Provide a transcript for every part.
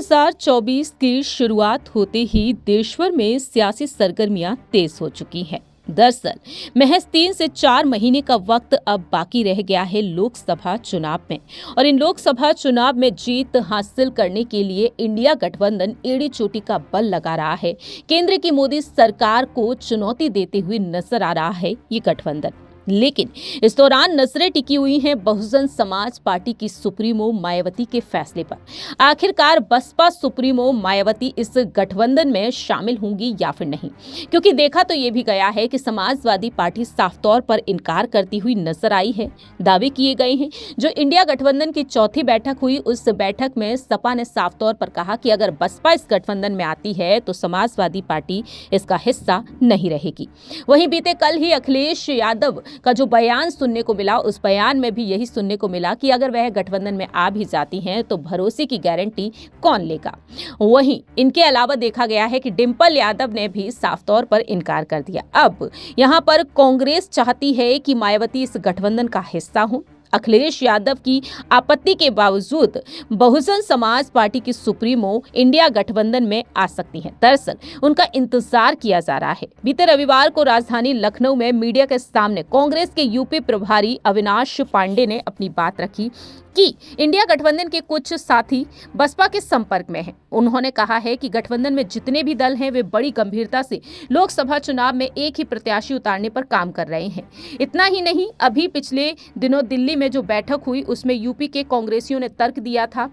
2024 की शुरुआत होते ही देशभर में सियासी सरगर्मियां तेज हो चुकी हैं। दरअसल महज 3 से 4 महीने का वक्त अब बाकी रह गया है लोकसभा चुनाव में, और इन लोकसभा चुनाव में जीत हासिल करने के लिए इंडिया गठबंधन एड़ी चोटी का बल लगा रहा है। केंद्र की मोदी सरकार को चुनौती देते हुए नजर आ रहा है ये गठबंधन। लेकिन इस दौरान नजरें टिकी हुई हैं बहुजन समाज पार्टी की सुप्रीमो मायावती के फैसले पर। आखिरकार बसपा सुप्रीमो मायावती इस गठबंधन में शामिल होंगी या फिर नहीं, क्योंकि देखा तो ये भी गया है कि समाजवादी पार्टी साफ तौर पर इनकार करती हुई नजर आई है। दावे किए गए हैं। जो इंडिया गठबंधन की चौथी बैठक हुई, उस बैठक में सपा ने साफ तौर पर कहा कि अगर बसपा इस गठबंधन में आती है तो समाजवादी पार्टी इसका हिस्सा नहीं रहेगी। वहीं बीते कल ही अखिलेश यादव का जो बयान सुनने को मिला, उस बयान में भी यही सुनने को मिला कि अगर वह गठबंधन में आ भी जाती हैं तो भरोसे की गारंटी कौन लेगा। वहीं इनके अलावा देखा गया है कि डिंपल यादव ने भी साफ तौर पर इनकार कर दिया। अब यहां पर कांग्रेस चाहती है कि मायावती इस गठबंधन का हिस्सा हो। अखिलेश यादव की आपत्ति के बावजूद बहुजन समाज पार्टी की सुप्रीमो इंडिया गठबंधन में आ सकती हैं। दरअसल उनका इंतजार किया जा रहा है। बीते रविवार को राजधानी लखनऊ में मीडिया के सामने कांग्रेस के यूपी प्रभारी अविनाश पांडे ने अपनी बात रखी कि इंडिया गठबंधन के कुछ साथी बसपा के संपर्क में हैं। उन्होंने कहा है कि गठबंधन में जितने भी दल हैं वे बड़ी गंभीरता से लोकसभा चुनाव में एक ही प्रत्याशी उतारने पर काम कर रहे हैं। इतना ही नहीं, अभी पिछले दिनों दिल्ली में जो बैठक हुई उसमें यूपी के कांग्रेसियों ने तर्क दिया था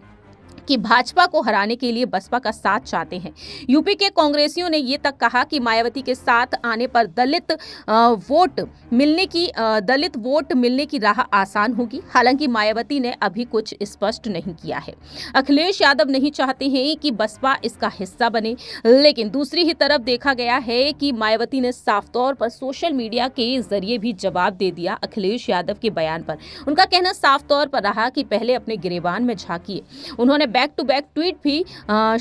कि भाजपा को हराने के लिए बसपा का साथ चाहते हैं। यूपी के कांग्रेसियों ने ये तक कहा कि मायावती के साथ आने पर दलित वोट मिलने की राह आसान होगी। हालांकि मायावती ने अभी कुछ स्पष्ट नहीं किया है। अखिलेश यादव नहीं चाहते हैं कि बसपा इसका हिस्सा बने, लेकिन दूसरी ही तरफ देखा गया है कि मायावती ने साफ तौर पर सोशल मीडिया के जरिए भी जवाब दे दिया अखिलेश यादव के बयान पर। उनका कहना साफ तौर पर रहा कि पहले अपने गिरेबान में झांकिए। उन्होंने बैक टू बैक ट्वीट भी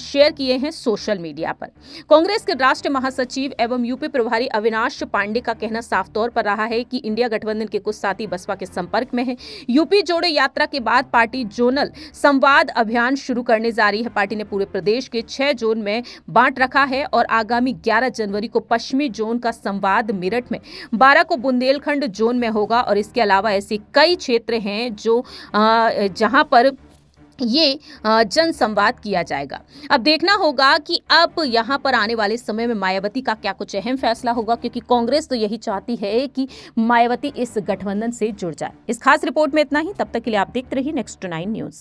शेयर किए हैं सोशल मीडिया पर। कांग्रेस के राष्ट्रीय महासचिव एवं यूपी प्रभारी अविनाश पांडे का कहना साफ तौर पर रहा है कि इंडिया गठबंधन के कुछ साथी बसपा के संपर्क में हैं। यूपी जोड़ो यात्रा के बाद पार्टी जोनल संवाद अभियान शुरू करने जा रही है। पार्टी ने पूरे प्रदेश के 6 जोन में बांट रखा है और आगामी 11 जनवरी को पश्चिमी जोन का संवाद मेरठ में, 12 को बुंदेलखंड जोन में होगा और इसके अलावा ऐसे कई क्षेत्र हैं जो जहां पर ये जन संवाद किया जाएगा। अब देखना होगा कि अब यहाँ पर आने वाले समय में मायावती का क्या कुछ अहम फैसला होगा, क्योंकि कांग्रेस तो यही चाहती है कि मायावती इस गठबंधन से जुड़ जाए। इस खास रिपोर्ट में इतना ही। तब तक के लिए आप देखते रहिए नेक्स्ट 9 न्यूज़।